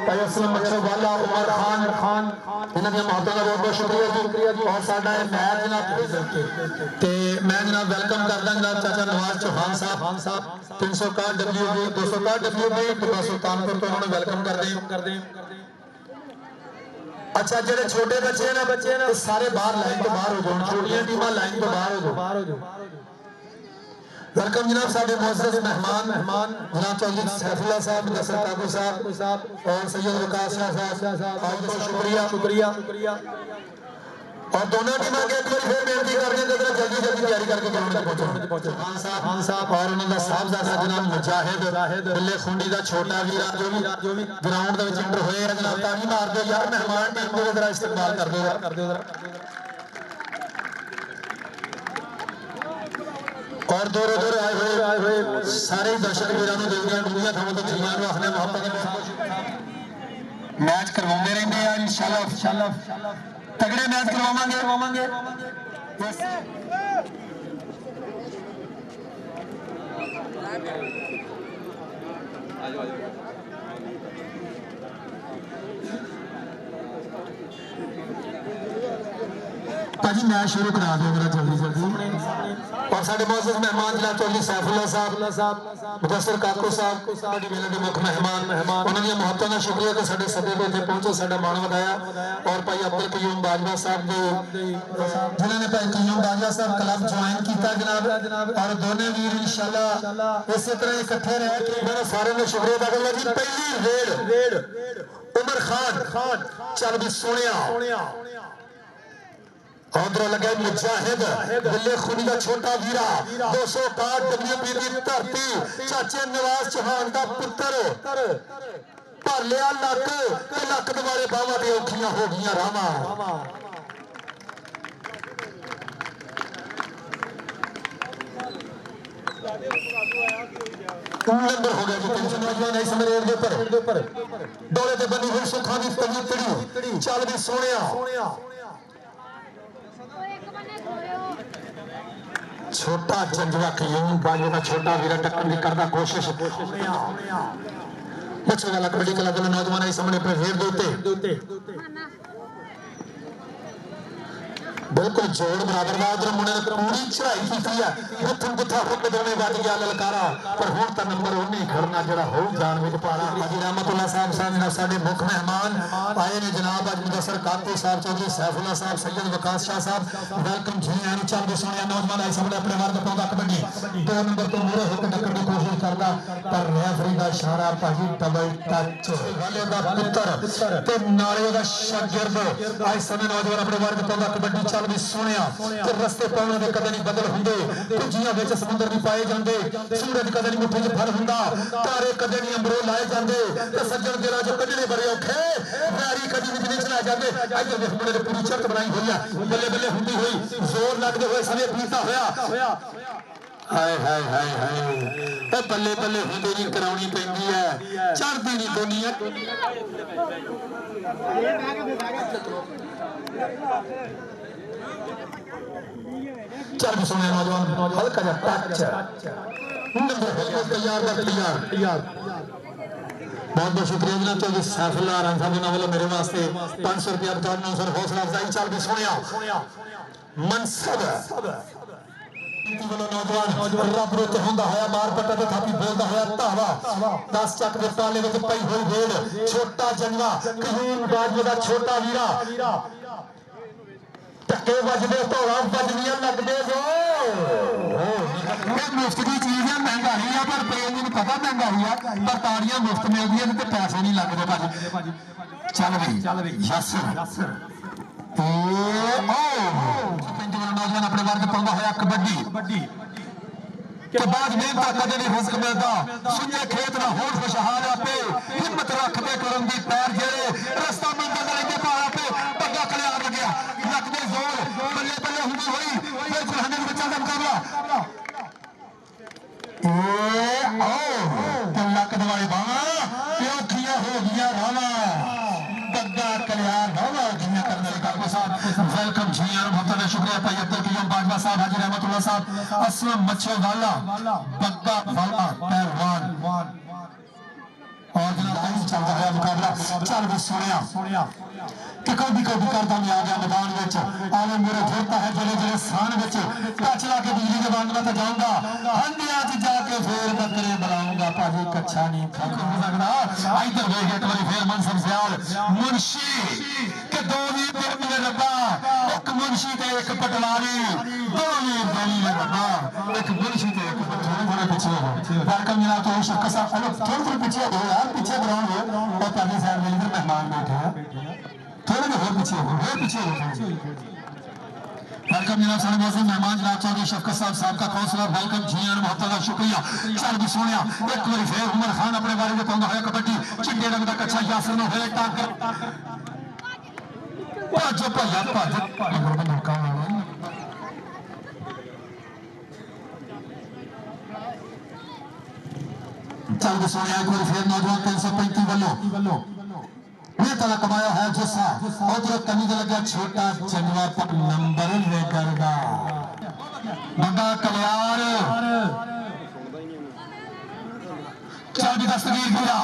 भाई असलम वाला उमर खान इन्होंने महत्व का बहुत बहुत शुक्रिया जी और साडा मैच जनाब ते मैं जनाब वेलकम करदा जनाब चाचा नवाज चौहान साहब 361 WB 261 WB टुका सुल्तानपुर तो उन्होंने वेलकम कर दें। अच्छा जेडे छोटे बच्चे ना सारे बाहर लाइन तो बाहर हो जाओ, छोटियां टीमां लाइन तो बाहर हो जाओ। वेलकम जनाब साडे मुअज़्ज़ज़ मेहमान जनाब चौधरी सैफुल्लाह साहब, मुदस्सिर काकू साहब और सैयद वकास साहब बहुत बहुत शुक्रिया। और दोनों टीमां के एक बार फिर बेनती कर रहे हैं जल्दी तैयारी करके ग्राउंड में पहुंचो। खान साहब और उन्होंने साहबजादा जनाब मुजाहिद बिल्ले खुंडी का छोटा वीरा जो भी ग्राउंड के एंटर होए जनाब ताली मार दो यार, मेहमान टीम को जरा इस्तेमाल कर दो जरा। और दूर आए हुए सारे दर्शक वीरों को दिल दुनिया थां तो जिन्हां नूं आखने मोहब्बत मैच करवाते रहते हैं इंशाअल्लाह तगड़े मैच करवावांगे। भाजी मैच शुरू करा दो मेरा जल्दी। और साडे मुअज़्ज़ज़ मेहमान जनाब चौधरी सैफुल्लाह साहब, मुदस्सिर काकू साहब साडे मेले के मुख्य मेहमान उन्होंने महत्व का शुक्रिया कि साडे सदे पे पहुंचे, साडा मान वधाया। और भाई अब्दुल कयूम बाजवा साहब जिन्होंने भाई कयूम बाजवा साहब क्लब ज्वाइन किया जनाब और दोनों वीर इंशाअल्लाह इसी तरह इकट्ठे रह के मेरा सारे ने शुक्रिया अदा करना जी। पहली रेड उमर खान चल भी सोनिया उधर लगे मुजाहिद बिल्ले खुदी का छोटा वीरा 261 WB की धरती चाचे नवाज चौहान का पुत्र भर लिया लक दुआरे बावा दी औखियां हो गई रामा। नंबर हो गया जी टेंशन नौजवान इस रेड के ऊपर डोले ते बनी हुई सुखा दी तड़ी चल भी सोनिया छोटा जंजवा कयूम बाजू का छोटा वीरा टक्कर की करता कोशिश बच्चों वाला कबड्डी क्लब वाले नौजवान सामने पर फेर देते बिल्कुल जोड़ बराबर का उधर मुंडे ने पूरी चढ़ाई की है गुत्थम गुत्था होके दोवें वज गया ललकारा पर हुण तां नंबर उन्हें ही खड़ना जड़ा हो जान विच पारा। हाजी रहमतुल्लाह साहब जनाब साडे मुख्य मेहमान आए ने जनाब अज मुदस्सिर काकू साहब, चौधरी सैफुल्लाह साहब, सैयद वकास शाह साहब वेलकम जी आनी। चल भी सोनिया नौजवान आए सामने अपने वर्ग पाउंदा कबड्डी 2 नंबर तो मूरे होकर टक्कर की कोशिश करता पर रेफरी का इशारा भाजी डबल टच वाले दा पुत्र ते नाले दा शागिर्द आए समय नौजवान अपने वर्ग पाउंदा कबड्डी चल भी सोनिया ते रस्ते पाउणे दे कदे नहीं बदल हुंदे कुजियां विच समुंदर नहीं पाए जांदे सूरज कदे नहीं मुट्ठी च फल हुंदा तारे कदे नहीं अंबरों लाए जांदे ते सज्जन दिला जो कढणे बड़े औखे वैरी कदी भी नहीं चला जांदे। इधर देख मुंडे ने पूरी चरत बनाई हुई है बल्ले बल्ले हुंदी हुई जोर लगदे हुए समय पीता होया हाय हाय हाय हाय ते बल्ले बल्ले हुंदे नहीं कराउणी पैंदी है चढ़दी नहीं दुनिया चल भी सुने नौजवान हल्का जा टच नंबर तैयार बहुत बहुत शुक्रिया जनाब चौधरी सैफुल्लाह रान साहब ने वालों मेरे वास्ते 500 रुपया बता 900 हौसला अफजाई। चल भी सुनिया मनसब नौजवान रब रोते होंदा होया मार पट्टा ते थापी बोलदा होया धावा 10 चक दे पाले विच पई होई भेड़ छोटा जंगा कयूम बाजवे दा छोटा वीरा टक्के बजदे धौला बजदियां लगदे जो मुफ्त की चीज है महंगाई है पर प्रेम नहीं पता महंगाई है पर ताड़ियां मुफ्त मिलदी है ते पैसे नहीं लगदे भाजी। चल भाई यस नौजवान अपने वर्ग पाउंदा होया कबड्डी के बाद मेहनत कदे नहीं रिस्क मिलता सुने खेत ना होठ खुशहाल आपे हिम्मत रखते करम दी पैर जेड़े रस्ता मंगल दा लेके पारा पे पग्गा खलिया गया लगदे जोर बल्ले बल्ले हुंदी होई फिर कुराने दे बच्चा दा मुकाबला लक दवाई बावा प्योखियां हो गया रावा पग्गा कल्याण बावा जिन्हें करने काकू साहब वेलकम जी बहुत बहुत शुक्रिया भाई अब्दुल कयूम बाजवा साहब, हाजी रहमतुल्लाह साहब, असलम मच्छे वाला बग्गा वाला पहलवान और जनाब चलता है मुकाबला चल भी सुनिया कि कभी कभी करता मैं आ गया मैदान में आले मेरे धोता है जड़े जड़े स्थान में टच ला के बिजली के बांध में तो जाऊंगा हंडिया जाके फिर बकरे बनाऊंगा भाजी कच्छा नहीं सकता इधर देख एक बार फिर मनसब सियाल मुंशी के दो भी फिर मिले रब्बा एक मुंशी ते एक पटवारी दोनों बनी रब्बा एक मुंशी ते एक थोड़े पीछे हो वेलकम जनाब तो शक्का साहब थोड़े पीछे हो यार पीछे ग्राउंड हो और पहले साइड में इधर मेहमान बैठे हैं थोड़े में और पीछे हो वेलकम जनाब सारे मौजूद मेहमान जनाब चौधरी शफकत साहब का काउंसलर वेलकम जी आन बहुत ज्यादा शुक्रिया चल भी सुनिया एक बार फिर उमर खान अपने बारे में कहता है कबड्डी चिट्टे रंग का कच्छा यासर ने होए टाकर भज मौका चल भी सुनिया एक बार फिर नौजवान 335 वालों ये तला कमाया है जैसा और जो कमी के लगा छोटा चंदवा पर नंबर लेकर दा बंदा कल्याण चल भी दस्तगीर गिरा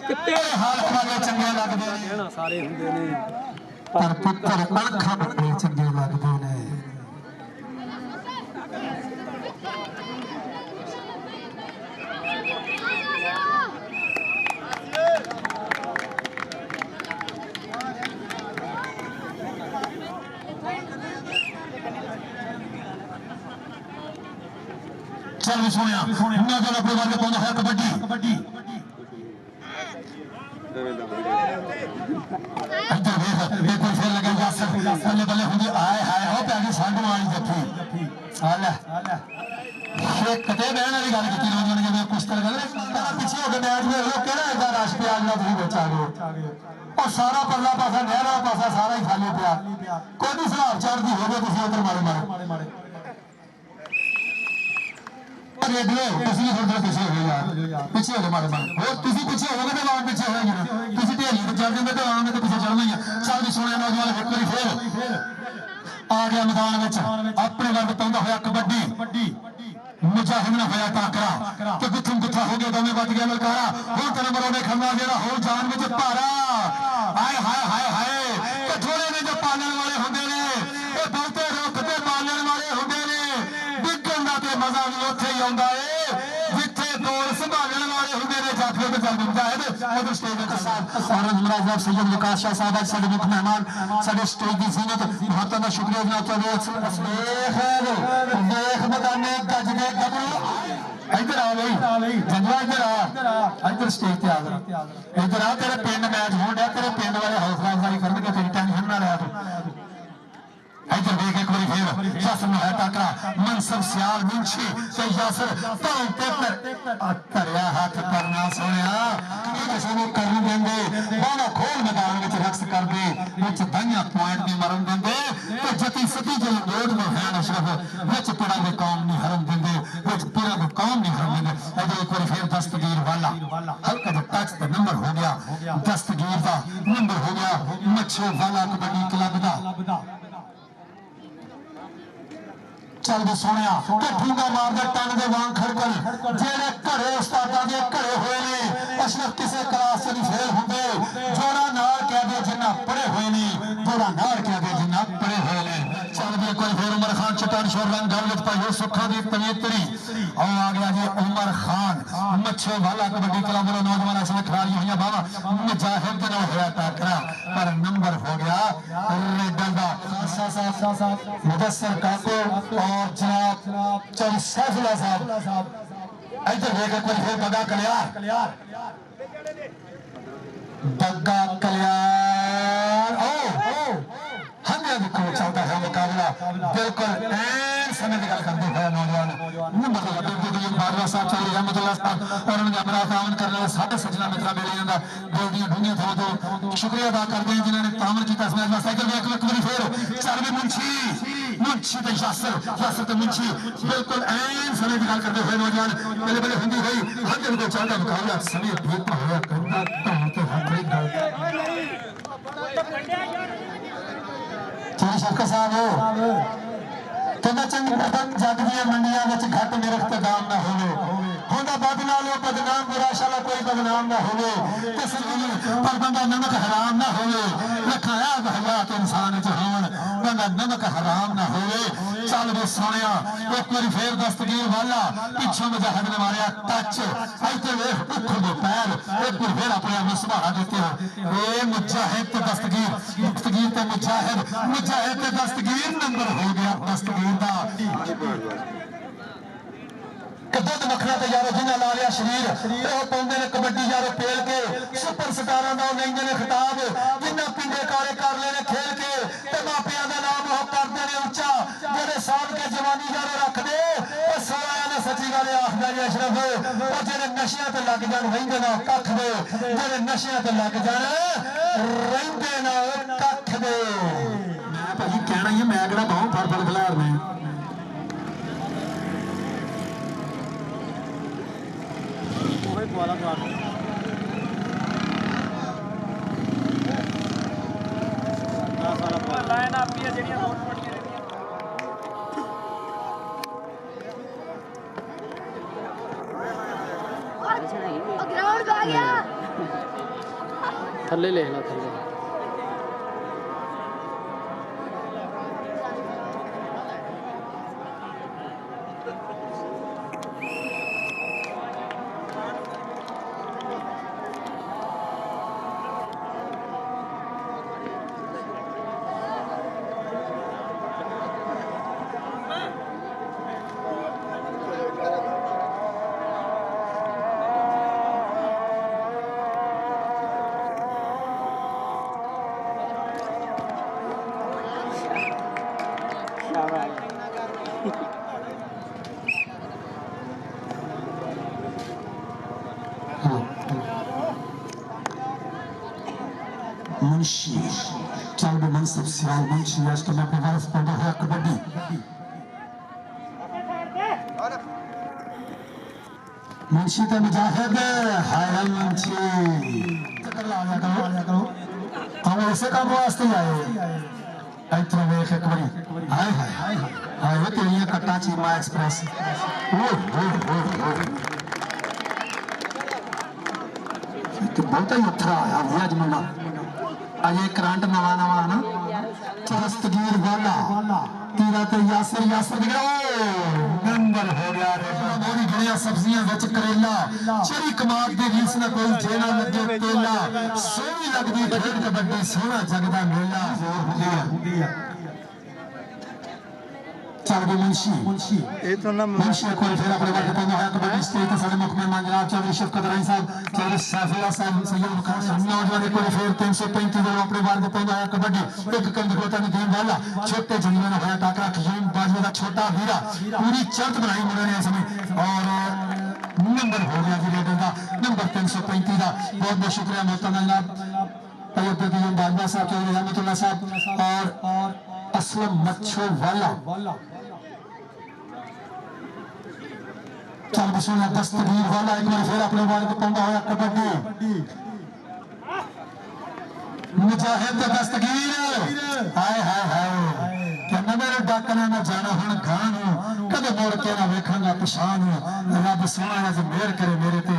कितने हाल वाले चंगे लगदे ने सारे हुंदे ने पर पुत्र अणखा बड़े चंगे लगदे ने चल भी सुनिया नजर अपने बारे में है कबड्डी इधर देख कोई फेर लगे यासर बल्ले बल्ले हुंदी आए हाय हो पैगी संग वाली जफ्फी आले ये कते बहन वाली गल कीती नौजवान के कुछ कर गल पीछे हो के मैच में लोग केड़ा इधर राष्ट्रीय आज ना तुम बचा गए और सारा परला पासा नहरा पासा सारा ही खाली पिया कोई भी हिसाब चढ़दी होवे तुसी उधर मारे रेडियो तुसी थोड़ा पीछे हो यार पीछे हो मारे और तुसी पीछे होगे तो आवाज पीछे होएगी तुसी ढेली पे चल देंगे तो आवाज तो पीछे चलना ही है चल भी सुनिया नौजवान एक बार फिर आ गया मैदान में अपने वर्ग पाਉਂਦਾ ਹੋਇਆ कबड्डी मुजाहिद ने होया टाकरा ते गुथम गुथा हो गया दोवें बच गया ललकारा हुण ते नंबर ओने खंदा जेड़ा हो जान विच भारा हाय हाय हाय हाय ते थोड़े ने जो पालण वाले हुंदे ने ए बहुते रुख ते पालण वाले हुंदे ने डिग्गण दा ते मजा भी उत्थे ही आउंदा ए जिथे दौड़ संभालण वाले हुंदे ने जाफियों ते चल मुजाहिद उधर स्टेज ते साहब और जनाब सैयद विकास शाह साहब आज साडे मुख्य मेहमान साडे स्टेज दी जीनत बहुत बहुत शुक्रिया जनाब चौधरी देख मदाने गज दे गबरू इधर आ गई जंगला इधर स्टेज पे आ गया इधर आ तेरे पिंड मैच होण डया तेरे पिंड वाले हौसला अफजाई करनगे तेरी टेंशन ना ले तू इधर देख एक बार फिर यासर ने है टाकरा मनसब सियाल मुंशी ते यासर पांव पे तरया हाथ करना सोनिया किसी ने करन देंगे बाना खोल मैदान विच रक्स कर दे विच दाइयां पॉइंट नहीं मरन देंगे ते जती सती जो रोड में है अशरफ विच पड़ा दे कौम नहीं हरम देंगे विच पूरा दे कौम नहीं हरम देंगे इधर एक बार फिर दस्तगीर वाला हल्का जो टच ते नंबर हो गया दस्तगीर दा नंबर हो गया मच्छो वाला कबड्डी क्लब दा चल भी सुनिया ठूंगा मार दे टन दे वांग खड़कन जेड़े घरे उस्तादां दे घरे होए ने अशरफ किसी क्लास च नहीं फेल हुंदे जोड़ा नाल कह दे जिन्ना पढ़े हुए ने जोड़ा नाल कह दे जिन्ना पढ़े हुए ने चल भी कोई फिर उमर खान चट्टान शोर रंग गल विच पाई सुखा दी पवित्री और आ गया जी उमर खान मच्छो वाला कबड्डी क्लब वाला नौजवान इसमें खिलाड़ी हुई बाबा मुजाहिद के नाल होया टाकरा पर नंबर हो गया रेडर दा मुदस्सर काको और जनाब चौधरी सैफुल्लाह साहब इधर देख एक बार फिर बग्गा कल्याण हमें देखो चलता है मुकाबला बिल्कुल ऐन समय की गल करते हैं नौजवान नंबर बारवा साहब चौधरी रहमतुल्लाह साहब और उन्होंने अपना तावन करने वाले साढ़े सजना मित्रा मिले जाता दिल दी ढूंढियां थोड़ा तो शुक्रिया अदा करते हैं जिन्होंने तावन किया इसमें वास्ते एक बार फिर चल भी मुंशी ते यासर ते मुंशी बिल्कुल ऐन समय की गल करते हुए नौजवान पहले पहले हुंदी गई हंजर को चलता मुकाबला समय भेद होया करदा तो हर गल चौधरी शफकत साहब कहना चंगी पतंग जग दी मंडियां विच घट मेरे इख्तिदाम ना होवे हुण बंदा बदला लो बदनाम बुराशाला कोई बदनाम ना होवे पर बंदा नमक हराम ना होवे रखाया हयात इंसान च होण बंदा नमक हराम ना होवे चल वे सोनिया एक बार फिर दस्तगीर वाला पिछों मुजाहिद ने मारिया टच इधर वेख उठ दे पैर एक बार फिर अपने आप संभाला देते हो ए मुजाहिद ते दस्तगीर दस्तगीर ते मुजाहिद मुजाहिद ते दस्तगीर नंबर हो गया दस्तगीर दा दुध मखना तो यारो जिन्हें ला लिया शरीर पाते ने कबड्डी यारो पेल के सुपर स्टारा का लेंगे ने खिताब जिन्हें पिंडे काले कर लेने खेल के मापिया का नाम वो करते हैं उच्चा जेडे साध के जवानी यारो रख दे सवाया ने सची गल आखदा जी अशरफ वो जेडे नशियां ते लग जान रहिंदे ना कख दे जेडे नशियां ते लग जान रहिंदे ना कख दे मैं भाई कहना ही मैं किहड़ा बाहों फड़ फड़ खिलारने लाइन आपकी है जेड़ियां नोट पड़ के ग्राउंड आ गया थल्ले ले ला थल्ले मुंशी चल भी मनसब सियाल मुंशी आज तो मैं बर्फ पैदा है कबड्डी मुंशी तो मुजाहिद हाय मुंशी चक्कर ला करो हम ऐसे काम वास्ते आए इतना वेख एक बारी हाय हाय हाय वो तेरी कट्टा चीमा एक्सप्रेस ओ तो बहुत ही उठा आया आज मुंडा अजे करंट नवा नवा ना दस्तगीर वाला तेरा तो यासर यासर नंबर हो गया रे मोरी घड़िया सब्जियां विच करेला चरी कमाद दे रीस ना कोई जेना लगे तेला सोहनी लगदी खेड कबड्डी सोहना जगदा मेला जोर हुंदी है चल गए मुंशी ये तो ना मुंशी कोई फिर अपने वर्ग पे है कबड्डी स्टेट सारे मुख में जनाब चौधरी शफकत राय साहब चौधरी सैफुल्लाह साहब सैयद मुखार नौजवान कोई फिर 335 जो अपने वर्ग पे है कबड्डी एक कंधकोता ने गेम वाला छोटे जंगल में होया टाकरा खीम बाजू का छोटा वीरा पूरी चर्च बनाई मुंडे ने समय और नंबर हो गया जी रेडर का नंबर 335 का बहुत बहुत शुक्रिया मोहतरम जनाब अयोध्या बाजवा साहब चौधरी रहमतुल्लाह साहब और असलम मच्छो वाला चल बिस्मिल्लाह दस्तगीर वाला एक बार फिर अपने बारे को पंगा होया कबड्डी मुजाहिद दस्तगीर हाय हाय हाय कहना मेरे डाकने ना जाना हुन गान कदे मोड़ के ना वेखांगा पछान रब सोहना जे मेहर करे मेरे ते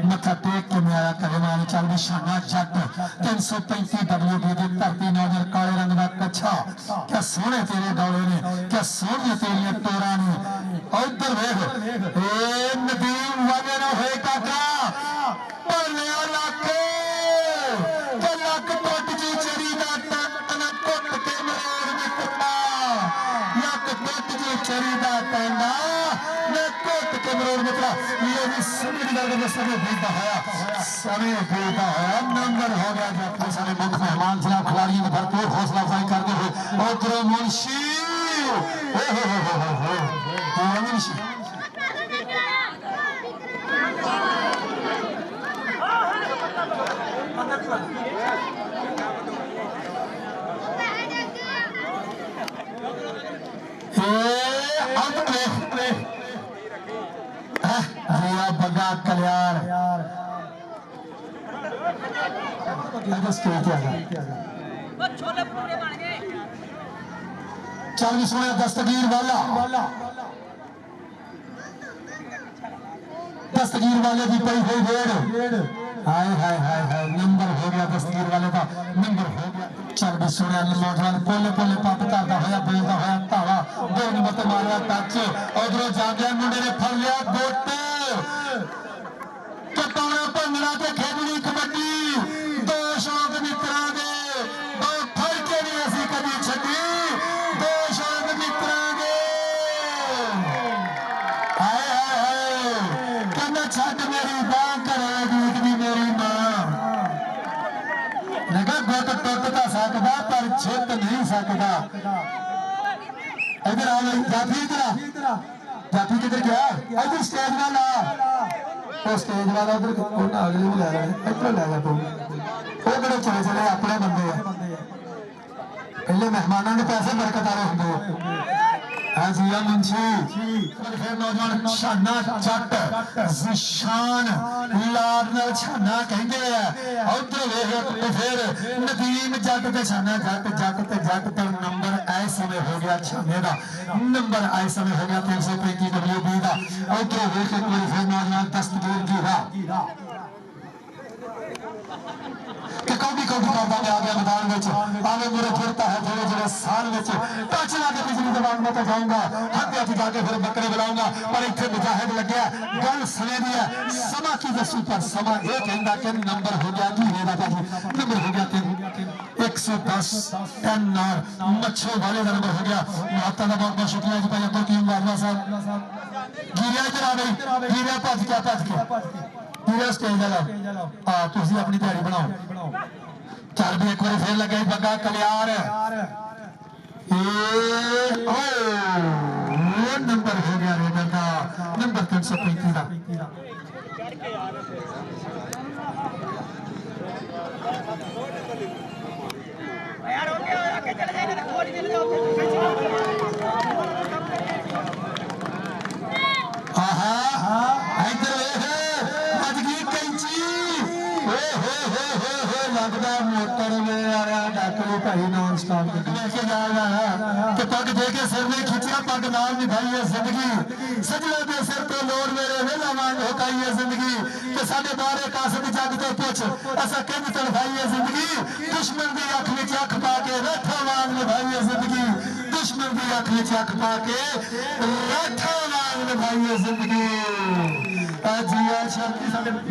मत्था टेक के मैं आया कलमान चल निशाना जट 335 WD दी धरती नौजर काले रंग दा कच्छा क्या सोहने तेरे डोले ने क्या सोहनी तेरी टोरा ने उधर वेख ए नदीम वाले ना होए काका भले लक के लक टुट जी चरी दा टन टुट के मरोड़ निकला लक टुट जी चरी दा टंडा ने टुट के मरोड़ निकला ये भी समय दर्द में समय बीता है नंबर हो गया जो अपने सारे मुख्य मेहमान जनाब खिलाड़ियों ने भरपूर हौसला अफजाई करते हुए और मुंशी मुंशी बगा कल्याण चल भी सुने दस्तगीर वाला दस्तगीर वाले की पई हुई वेड़ हाय हाय हाय हाय नंबर हो गया दस्तगीर वाले का नंबर हो गया चल भी सुनिया नौजवान पोले पोले पप करता होया बोलता होया धावा 2 नंबर ते मारिया टच उधरों जा गया मुंडे ने फड़ लिया गोट कटौना भंगड़ा ते खेडनी कबड्डी 2 शौक मित्रां दे 2 फड़ के नहीं असीं कदी छड्डी 2 शौक मित्रां दे हाय हाय हाय कहना छड्ड मेरी बांह घरे डीकदी मेरी मां मैं कहा गुट टुट तां सकदा पर जित नहीं सकदा इधर आ जाफी इधर आ जाफी किधर गया इधर स्टेज वाल आ स्टेज वाला उधर अगले भी लै लेने इधर लै जा तू वो किहड़े चले चले अपने बंदे आ पहले मेहमानों के पैसे बरकत वाले होंगे हाजिया मुंशी फिर नौजवान छाना जट जिशान लाल नाल छाना कहंदे आ उधर वेख फिर नदीम जट ते छाना जट ते नंबर ऐ समय हो गया छाने दा नंबर ऐ समय हो गया 335 WB दा उधर वेख एक बार फिर नौजवान दस्तगीर की राह कि कौड़ी कौड़ी करता मैं आ गया मैदान में आगे मेरे फिरता है थोड़े थोड़े साल में टच ला के बिजली दबान में तो जाऊंगा हाथ हाथ जाके फिर बकरे बुलाऊंगा पर इतने मुजाहिद लग गया गल सुने दिया समा की दसू पर समा ये कहता कि नंबर हो गया कि मेरा भाजी नंबर हो गया 110 10 मच्छों वाले का नंबर हो गया माता का बहुत बहुत शुक्रिया जी भाई अब्दुल कीम वाला साहब गिरिया इधर आ गई गिरिया भज के पूरा स्टेज वाला तुसी अपनी तैयारी बनाओ चल भी एक बार फिर लगे बग्गा कल्याण नंबर हो गया रेडर का नंबर 335 का लगता मोटर में आया डाकू भाई नॉन स्टॉप लेके जा रहा है कि पग दे के सिर में खिंचिया पग नाल निभाई है जिंदगी सजने के सिर पे लोड़ मेरे वेला मांग होकाई है जिंदगी कि साडे बारे कासद जग तो पूछ ऐसा किंज तड़फाई है जिंदगी दुश्मन की अख में अख पा के रठा मांग निभाई है जिंदगी दुश्मन की अख में अख पा के रठा मांग निभाई है जिंदगी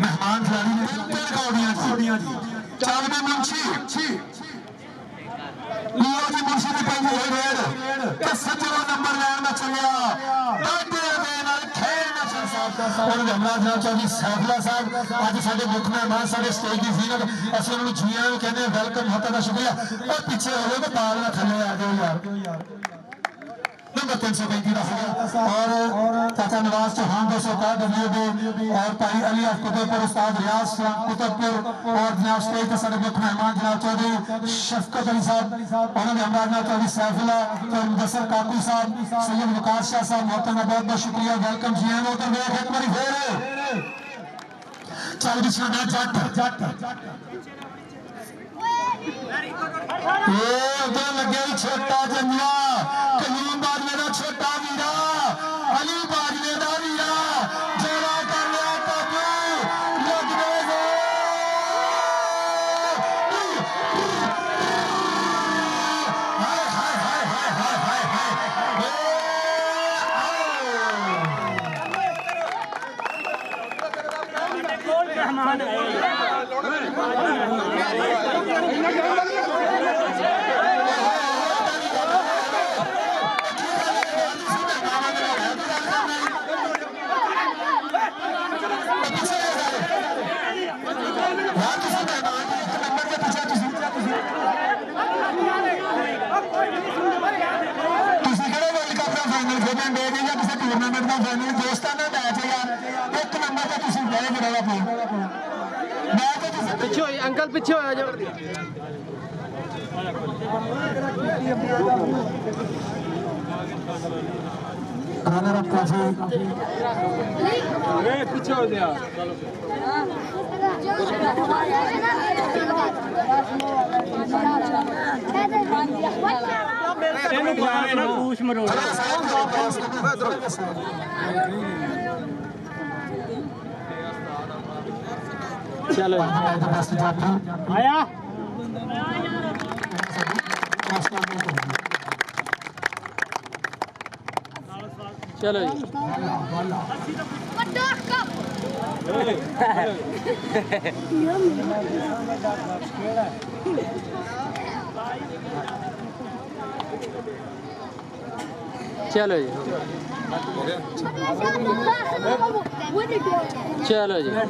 मेहमान खिलाड़ी चावने मुंशी लियो जी मुंशी ने पहली हुई रेड कि सजवा नंबर लैन में चलिया डाटे दे नाल खेलना साहब और यमराज नाथ चौधरी सैफुल्ला साहब आज साडे मुख मेहमान साडे स्टेज की जीनत असि उन्होंने जीआं कहंदे वेलकम हता दा शुक्रिया और पीछे हो तो पाल ना थल्ले आ जाओ यार नंबर 335 का और चाचा नवाज चौहान 200 WB और भाई अली कुतुबपुर उस्ताद रियाज कुतुबपुर और जनाब स्टेज पर साडे मुख्य मेहमान जनाब चौधरी शफकत अली साहब उन्होंने अमराज नाथ चौधरी सैफुल्ला तो मुदस्सर काकू साहब सैयद वकार शाह साहब मोहतरम बहुत बहुत शुक्रिया वेलकम जी आए उधर वेख एक बार फिर चल बिछाना जट उधर लगे छोटा जंगला कलीम बाजवे का छोटा वीरा अली बाजवे का वीरा जोड़ा कर लिया काबू लगने हाय हाय हाय हाय हाय हाय कौन मेहमान टूर्नामेंट का फाइनल दोस्ताना मैच है यार एक नंबर का तुम पहले बड़ा पीछे अंकल पीछे हो जाओ पीछे हो गया पूछ मरो चलो मैच ਦਾ ਬੈਸਟ ਜਾਫੀ आया चलो जी चलो जी चलो जी